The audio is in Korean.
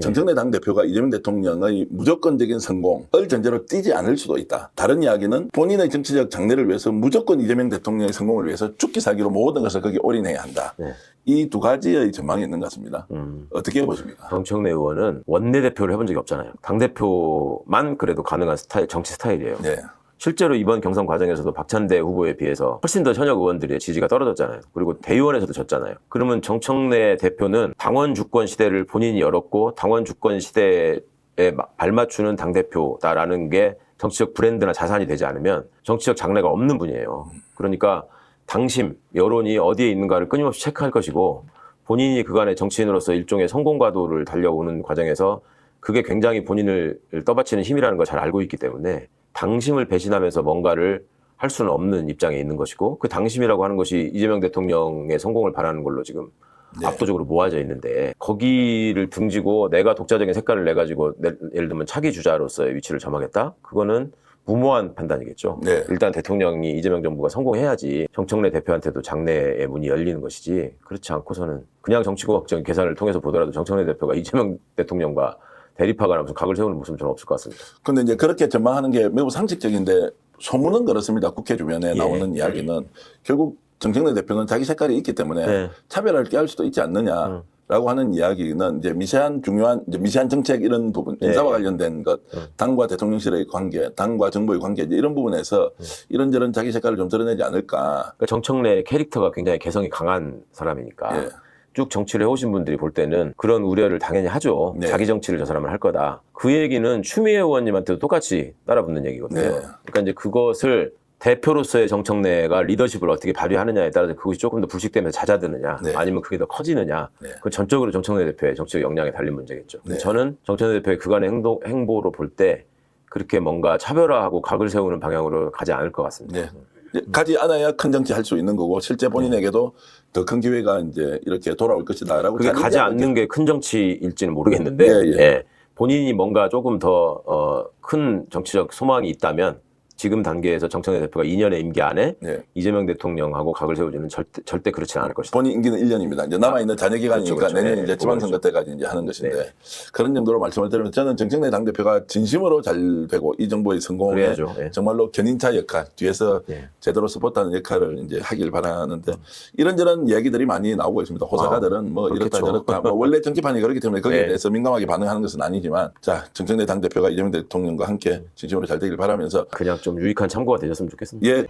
정청래 당대표가 이재명 대통령의 무조건적인 성공을 전제로 뛰지 않을 수도 있다. 다른 이야기는 본인의 정치적 장래를 위해서 무조건 이재명 대통령의 성공을 위해서 죽기 살기로 모든 것을 거기에 올인해야 한다. 네. 이 두 가지의 전망이 있는 것 같습니다. 어떻게 보십니까? 정청래 의원은 원내대표를 해본 적이 없잖아요. 당대표만 그래도 가능한 스타일, 정치 스타일이에요. 네. 실제로 이번 경선 과정에서도 박찬대 후보에 비해서 훨씬 더 현역 의원들의 지지가 떨어졌잖아요. 그리고 대의원에서도 졌잖아요. 그러면 정청래 대표는 당원 주권 시대를 본인이 열었고 당원 주권 시대에 발맞추는 당대표다라는 게 정치적 브랜드나 자산이 되지 않으면 정치적 장래가 없는 분이에요. 그러니까 당심, 여론이 어디에 있는가를 끊임없이 체크할 것이고 본인이 그간의 정치인으로서 일종의 성공과도를 달려오는 과정에서 그게 굉장히 본인을 떠받치는 힘이라는 걸 잘 알고 있기 때문에 당심을 배신하면서 뭔가를 할 수는 없는 입장에 있는 것이고 그 당심이라고 하는 것이 이재명 대통령의 성공을 바라는 걸로 지금 네. 압도적으로 모아져 있는데 거기를 등지고 내가 독자적인 색깔을 내가지고 예를 들면 차기 주자로서의 위치를 점하겠다? 그거는 무모한 판단이겠죠. 네. 일단 대통령이 이재명 정부가 성공해야지 정청래 대표한테도 장래의 문이 열리는 것이지 그렇지 않고서는 그냥 정치공학적인 계산을 통해서 보더라도 정청래 대표가 이재명 대통령과 대립하거나 무슨 각을 세우는 모습은 저는 없을 것 같습니다. 근데 이제 그렇게 전망하는 게 매우 상식적인데 소문은 그렇습니다. 국회 주변에 나오는 이야기는 결국 정청래 대표는 자기 색깔이 있기 때문에 네. 차별을 꾀할 수도 있지 않느냐라고 하는 이야기는 이제 미세한 정책 이런 부분, 인사와 관련된 것, 당과 대통령실의 관계, 당과 정부의 관계 이제 이런 부분에서 이런저런 자기 색깔을 좀 드러내지 않을까. 그러니까 정청래 캐릭터가 굉장히 개성이 강한 사람이니까 예. 쭉 정치를 해오신 분들이 볼 때는 그런 우려를 당연히 하죠. 네. 자기 정치를 저 사람은 할 거다. 그 얘기는 추미애 의원님한테도 똑같이 따라붙는 얘기거든요. 네. 그러니까 이제 그것을 대표로서의 정청래가 리더십을 어떻게 발휘하느냐에 따라서 그것이 조금 더 불식되면서 잦아드느냐 네. 아니면 그게 더 커지느냐 네. 그건 전적으로 정청래 대표의 정치적 역량에 달린 문제겠죠. 네. 저는 정청래 대표의 그간의 행보로 볼 때 그렇게 뭔가 차별화하고 각을 세우는 방향으로 가지 않을 것 같습니다. 네. 가지 않아야 큰 정치 할 수 있는 거고 실제 본인에게도 더 큰 기회가 이제 이렇게 돌아올 것이다라고. 그게 가지 않는 게 큰 정치일지는 모르겠는데 예. 예. 본인이 뭔가 조금 더 큰 정치적 소망이 있다면 지금 단계에서 정청래 대표가 2년의 임기 안에 네. 이재명 대통령하고 각을 세우지는 절대 그렇지는 않을 것이다. 본인 임기는 1년입니다. 이제 남아있는 잔여 기간이니까 그렇죠. 내년 네, 이제 지방선거 그거죠. 때까지 이제 하는 것인데 네. 그런 정도로 말씀을 드리면 저는 정청래 당대표가 진심으로 잘 되고 이 정부의 성공에 그래야죠. 네. 정말로 견인차 역할 뒤에서 네. 제대로 서포트하는 역할을 이제 하길 바라는데 이런저런 이야기들이 많이 나오고 있습니다. 호사가들은 뭐 이렇다 그렇겠죠. 저렇다 뭐 원래 정치판이 그렇기 때문에 거기에 네. 대해서 민감하게 반응하는 것은 아니지만 자 정청래 당대표가 이재명 대통령과 함께 진심으로 잘 되길 바라면서 그냥 좀 유익한 참고가 되셨으면 좋겠습니다. 예.